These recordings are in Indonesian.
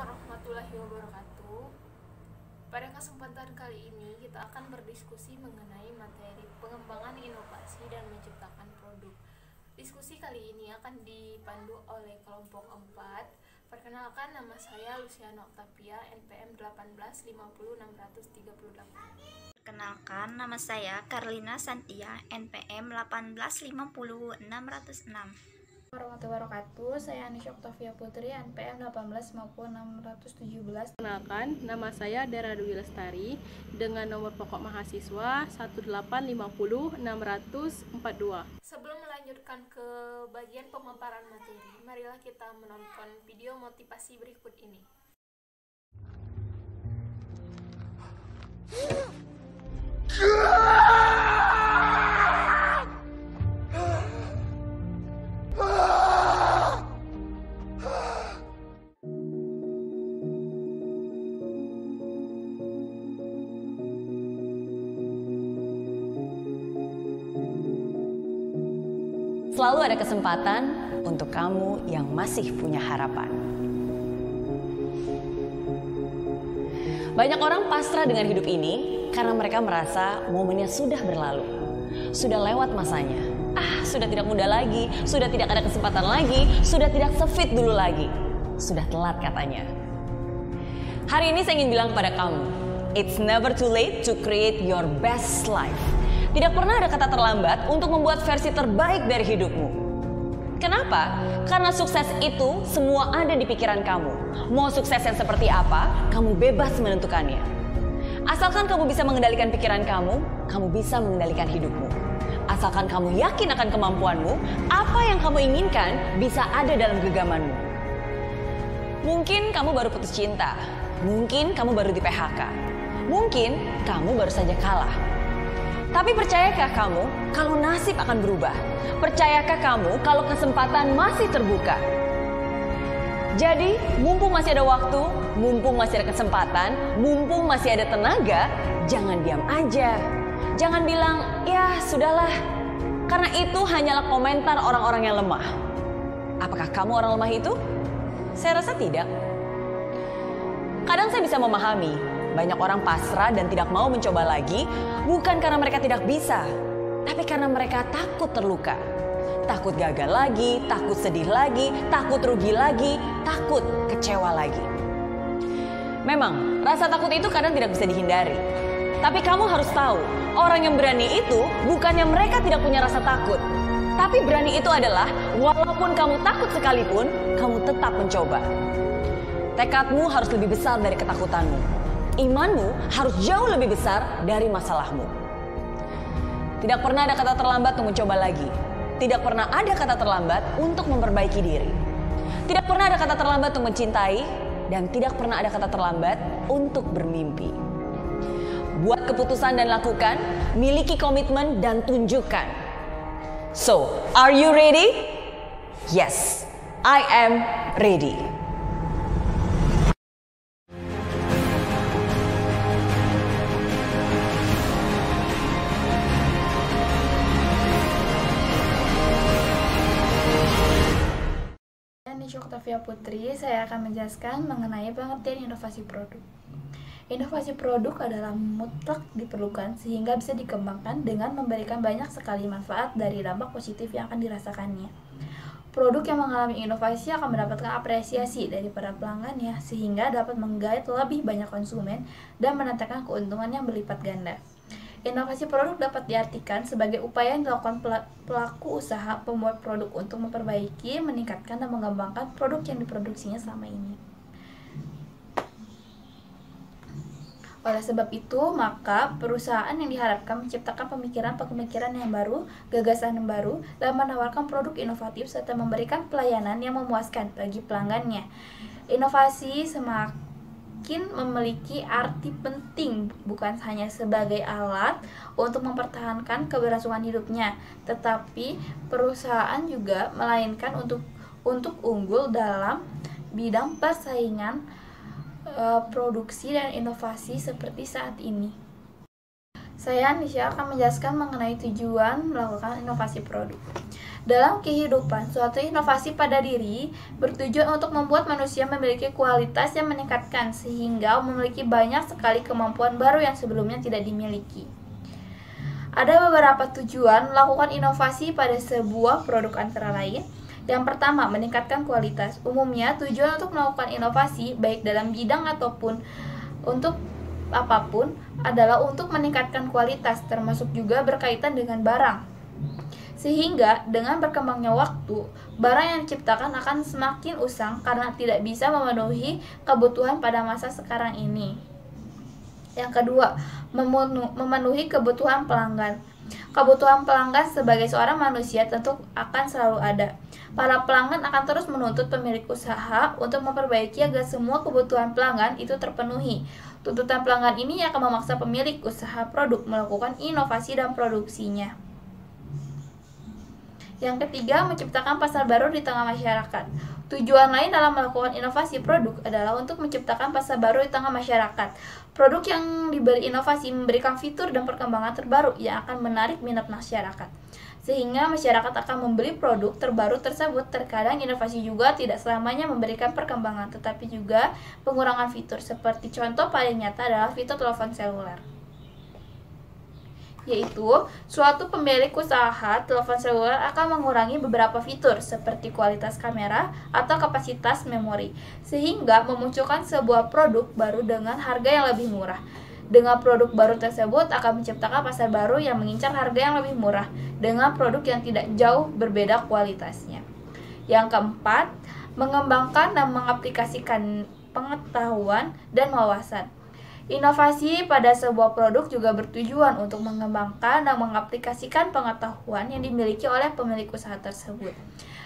warahmatullahi wabarakatuh. Pada kesempatan kali ini kita akan berdiskusi mengenai materi pengembangan inovasi dan menciptakan produk. Diskusi kali ini akan dipandu oleh kelompok 4. Perkenalkan, nama saya Luciana Octavia, NPM 1850638. Perkenalkan, nama saya Carlina Santia, NPM 1850606. Warahmatullahi wabarakatuh. Saya Anisha Octavia Putri, NPM 1850617. Perkenalkan, nama saya Dara Dwi Lestari dengan nomor pokok mahasiswa 1850642. Sebelum melanjutkan ke bagian pemaparan materi, marilah kita menonton video motivasi berikut ini. Selalu ada kesempatan untuk kamu yang masih punya harapan. Banyak orang pasrah dengan hidup ini karena mereka merasa momennya sudah berlalu. Sudah lewat masanya. Sudah tidak muda lagi, sudah tidak ada kesempatan lagi, sudah tidak sefit dulu lagi. Sudah telat katanya. Hari ini saya ingin bilang kepada kamu, it's never too late to create your best life. Tidak pernah ada kata terlambat untuk membuat versi terbaik dari hidupmu. Kenapa? Karena sukses itu semua ada di pikiran kamu. Mau sukses yang seperti apa, kamu bebas menentukannya. Asalkan kamu bisa mengendalikan pikiran kamu bisa mengendalikan hidupmu. Asalkan kamu yakin akan kemampuanmu, apa yang kamu inginkan bisa ada dalam genggamanmu. Mungkin kamu baru putus cinta, mungkin kamu baru di PHK, mungkin kamu baru saja kalah. Tapi percayakah kamu kalau nasib akan berubah? Percayakah kamu kalau kesempatan masih terbuka? Jadi, mumpung masih ada waktu, mumpung masih ada kesempatan, mumpung masih ada tenaga, jangan diam aja. Jangan bilang, ya sudahlah. Karena itu hanyalah komentar orang-orang yang lemah. Apakah kamu orang lemah itu? Saya rasa tidak. Kadang saya bisa memahami. Banyak orang pasrah dan tidak mau mencoba lagi, bukan karena mereka tidak bisa, tapi karena mereka takut terluka. Takut gagal lagi, takut sedih lagi, takut rugi lagi, takut kecewa lagi. Memang, rasa takut itu kadang tidak bisa dihindari. Tapi kamu harus tahu, orang yang berani itu bukannya mereka tidak punya rasa takut. Tapi berani itu adalah, walaupun kamu takut sekalipun, kamu tetap mencoba. Tekadmu harus lebih besar dari ketakutanmu. Imanmu harus jauh lebih besar dari masalahmu. Tidak pernah ada kata terlambat untuk mencoba lagi. Tidak pernah ada kata terlambat untuk memperbaiki diri. Tidak pernah ada kata terlambat untuk mencintai. Dan tidak pernah ada kata terlambat untuk bermimpi. Buat keputusan dan lakukan. Miliki komitmen dan tunjukkan. So, are you ready? Yes, I am ready. Anisha Octavia Putri, saya akan menjelaskan mengenai pengertian inovasi produk. Inovasi produk adalah mutlak diperlukan sehingga bisa dikembangkan dengan memberikan banyak sekali manfaat dari dampak positif yang akan dirasakannya. Produk yang mengalami inovasi akan mendapatkan apresiasi dari para pelanggannya sehingga dapat menggait lebih banyak konsumen dan mendatangkan keuntungan yang berlipat ganda. Inovasi produk dapat diartikan sebagai upaya yang dilakukan pelaku usaha pembuat produk untuk memperbaiki, meningkatkan, dan mengembangkan produk yang diproduksinya selama ini. Oleh sebab itu, maka perusahaan yang diharapkan menciptakan pemikiran yang baru, gagasan yang baru, dan menawarkan produk inovatif serta memberikan pelayanan yang memuaskan bagi pelanggannya. Inovasi semakin memiliki arti penting bukan hanya sebagai alat untuk mempertahankan keberlangsungan hidupnya, tetapi perusahaan juga melainkan untuk unggul dalam bidang persaingan produksi dan inovasi seperti saat ini. Saya Anisha akan menjelaskan mengenai tujuan melakukan inovasi produk. Dalam kehidupan, suatu inovasi pada diri bertujuan untuk membuat manusia memiliki kualitas yang meningkatkan sehingga memiliki banyak sekali kemampuan baru yang sebelumnya tidak dimiliki. Ada beberapa tujuan melakukan inovasi pada sebuah produk antara lain. Yang pertama, meningkatkan kualitas. Umumnya, tujuan untuk melakukan inovasi baik dalam bidang ataupun untuk apapun adalah untuk meningkatkan kualitas, termasuk juga berkaitan dengan barang. Sehingga dengan berkembangnya waktu, barang yang diciptakan akan semakin usang karena tidak bisa memenuhi kebutuhan pada masa sekarang ini. Yang kedua, memenuhi kebutuhan pelanggan. Kebutuhan pelanggan sebagai seorang manusia tentu akan selalu ada. Para pelanggan akan terus menuntut pemilik usaha untuk memperbaiki agar semua kebutuhan pelanggan itu terpenuhi. Tuntutan pelanggan ini akan memaksa pemilik usaha produk melakukan inovasi dan produksinya. Yang ketiga, menciptakan pasar baru di tengah masyarakat. Tujuan lain dalam melakukan inovasi produk adalah untuk menciptakan pasar baru di tengah masyarakat. Produk yang diberi inovasi memberikan fitur dan perkembangan terbaru yang akan menarik minat masyarakat. Sehingga masyarakat akan membeli produk terbaru tersebut. Terkadang inovasi juga tidak selamanya memberikan perkembangan, tetapi juga pengurangan fitur. Seperti contoh paling nyata adalah fitur telepon seluler, yaitu suatu pemilik usaha telepon seluler akan mengurangi beberapa fitur seperti kualitas kamera atau kapasitas memori, sehingga memunculkan sebuah produk baru dengan harga yang lebih murah. Dengan produk baru tersebut akan menciptakan pasar baru yang mengincar harga yang lebih murah dengan produk yang tidak jauh berbeda kualitasnya. Yang keempat, mengembangkan dan mengaplikasikan pengetahuan dan wawasan. Inovasi pada sebuah produk juga bertujuan untuk mengembangkan dan mengaplikasikan pengetahuan yang dimiliki oleh pemilik usaha tersebut.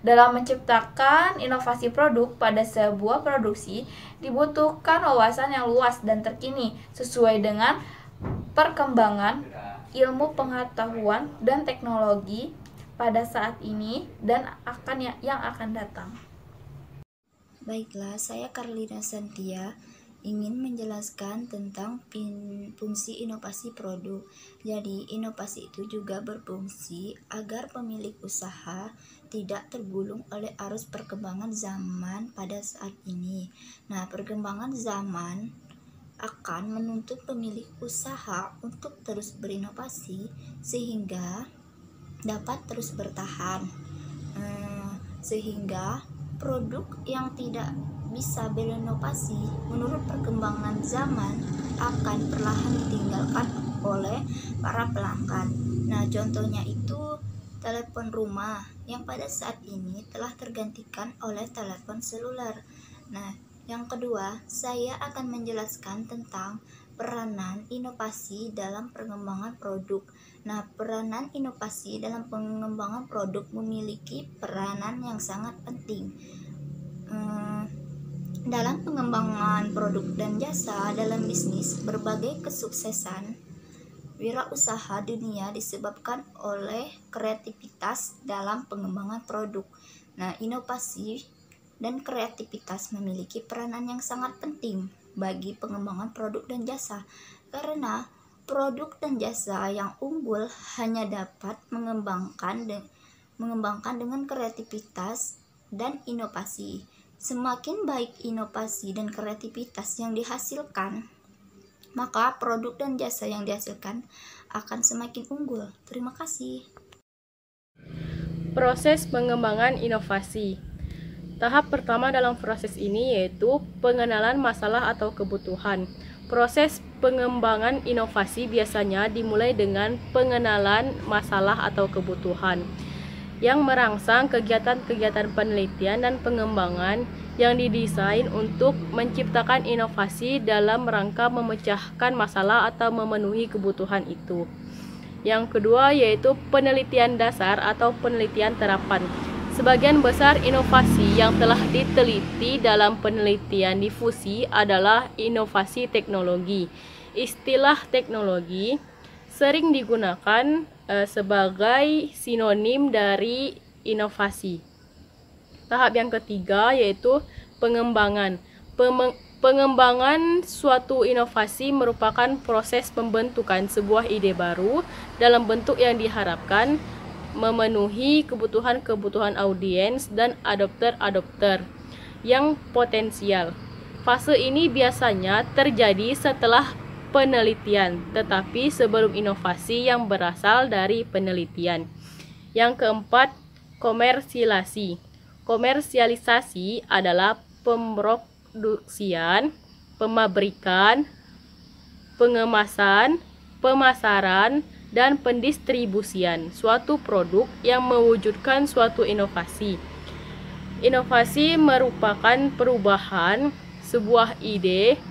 Dalam menciptakan inovasi produk pada sebuah produksi, dibutuhkan wawasan yang luas dan terkini sesuai dengan perkembangan ilmu pengetahuan dan teknologi pada saat ini dan yang akan datang. Baiklah, saya Carlina Santia ingin menjelaskan tentang fungsi inovasi produk. Jadi, inovasi itu juga berfungsi agar pemilik usaha tidak tergulung oleh arus perkembangan zaman pada saat ini. Nah, perkembangan zaman akan menuntut pemilik usaha untuk terus berinovasi sehingga dapat terus bertahan. Sehingga produk yang tidak bisa berinovasi menurut perkembangan zaman akan perlahan ditinggalkan oleh para pelanggan. Nah, contohnya itu telepon rumah yang pada saat ini telah tergantikan oleh telepon seluler. Nah, yang kedua, saya akan menjelaskan tentang peranan inovasi dalam pengembangan produk. Nah, peranan inovasi dalam pengembangan produk memiliki peranan yang sangat penting. Dalam pengembangan produk dan jasa dalam bisnis, berbagai kesuksesan wirausaha dunia disebabkan oleh kreativitas dalam pengembangan produk. Nah, inovasi dan kreativitas memiliki peranan yang sangat penting bagi pengembangan produk dan jasa, karena produk dan jasa yang unggul hanya dapat mengembangkan dengan kreativitas dan inovasi. Semakin baik inovasi dan kreativitas yang dihasilkan, maka produk dan jasa yang dihasilkan akan semakin unggul. Terima kasih. Proses pengembangan inovasi. Tahap pertama dalam proses ini yaitu pengenalan masalah atau kebutuhan. Proses pengembangan inovasi biasanya dimulai dengan pengenalan masalah atau kebutuhan yang merangsang kegiatan-kegiatan penelitian dan pengembangan yang didesain untuk menciptakan inovasi dalam rangka memecahkan masalah atau memenuhi kebutuhan itu. Yang kedua yaitu penelitian dasar atau penelitian terapan. Sebagian besar inovasi yang telah diteliti dalam penelitian difusi adalah inovasi teknologi. Istilah teknologi sering digunakan sebagai sinonim dari inovasi. Tahap yang ketiga yaitu pengembangan. Pengembangan suatu inovasi merupakan proses pembentukan sebuah ide baru dalam bentuk yang diharapkan memenuhi kebutuhan-kebutuhan audiens dan adopter-adopter yang potensial. Fase ini biasanya terjadi setelah penelitian, tetapi sebelum inovasi yang berasal dari penelitian. Yang keempat, komersialisasi. Komersialisasi adalah pemroduksian, pemabrikan, pengemasan, pemasaran, dan pendistribusian suatu produk yang mewujudkan suatu inovasi. Inovasi merupakan perubahan sebuah ide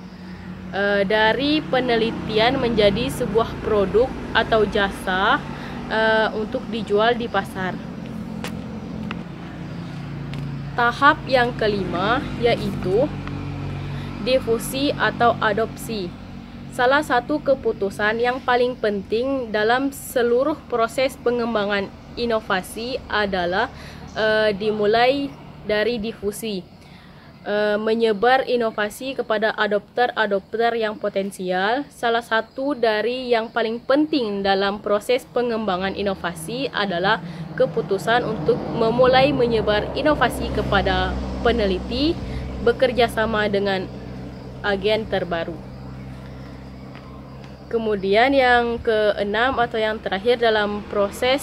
dari penelitian menjadi sebuah produk atau jasa untuk dijual di pasar. Tahap yang kelima yaitu difusi atau adopsi. Salah satu keputusan yang paling penting dalam seluruh proses pengembangan inovasi adalah dimulai dari difusi. Menyebar inovasi kepada adopter-adopter yang potensial. Salah satu dari yang paling penting dalam proses pengembangan inovasi adalah keputusan untuk memulai menyebar inovasi kepada peneliti bekerja sama dengan agen terbaru. Kemudian yang keenam atau yang terakhir dalam proses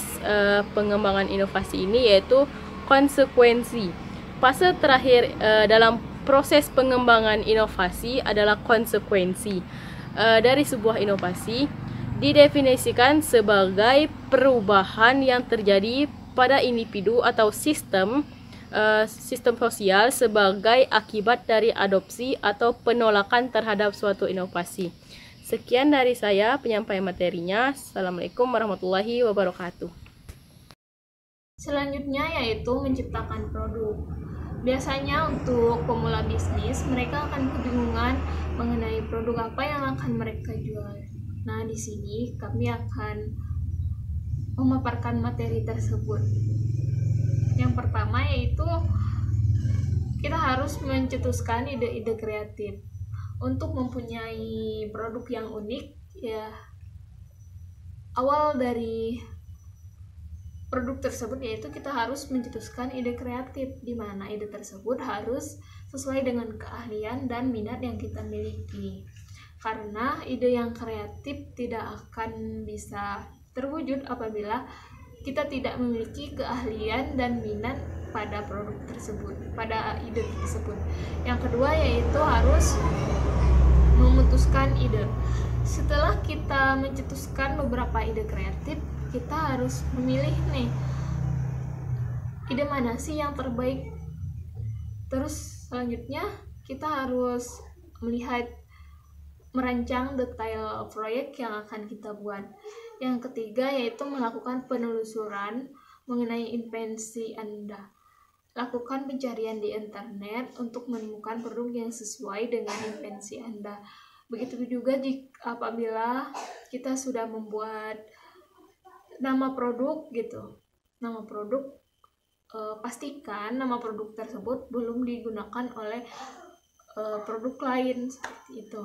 pengembangan inovasi ini yaitu konsekuensi. Fase terakhir dalam proses pengembangan inovasi adalah konsekuensi. Dari sebuah inovasi didefinisikan sebagai perubahan yang terjadi pada individu atau sistem sosial sebagai akibat dari adopsi atau penolakan terhadap suatu inovasi. Sekian dari saya penyampaian materinya. Assalamualaikum warahmatullahi wabarakatuh. Selanjutnya yaitu menciptakan produk. Biasanya untuk pemula bisnis, mereka akan kebingungan mengenai produk apa yang akan mereka jual. Nah, di sini kami akan memaparkan materi tersebut. Yang pertama yaitu kita harus mencetuskan ide-ide kreatif. Untuk mempunyai produk yang unik, ya awal dari produk tersebut yaitu kita harus mencetuskan ide kreatif, di mana ide tersebut harus sesuai dengan keahlian dan minat yang kita miliki. Karena ide yang kreatif tidak akan bisa terwujud apabila kita tidak memiliki keahlian dan minat pada produk tersebut, pada ide tersebut. Yang kedua yaitu harus memutuskan ide. Setelah kita mencetuskan beberapa ide kreatif, kita harus memilih nih ide mana sih yang terbaik. Terus selanjutnya kita harus merancang detail proyek yang akan kita buat. Yang ketiga yaitu melakukan penelusuran mengenai invensi Anda. Lakukan pencarian di internet untuk menemukan produk yang sesuai dengan invensi Anda. Begitu juga apabila kita sudah membuat nama produk gitu. Nama produk, pastikan nama produk tersebut belum digunakan oleh produk lain seperti itu.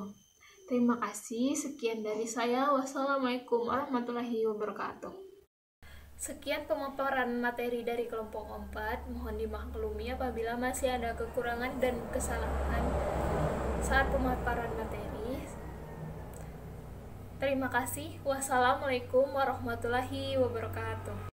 Terima kasih, sekian dari saya. Wassalamualaikum warahmatullahi wabarakatuh. Sekian pemaparan materi dari kelompok 4. Mohon dimaklumi apabila masih ada kekurangan dan kesalahan saat pemaparan materi. Terima kasih. Wassalamualaikum warahmatullahi wabarakatuh.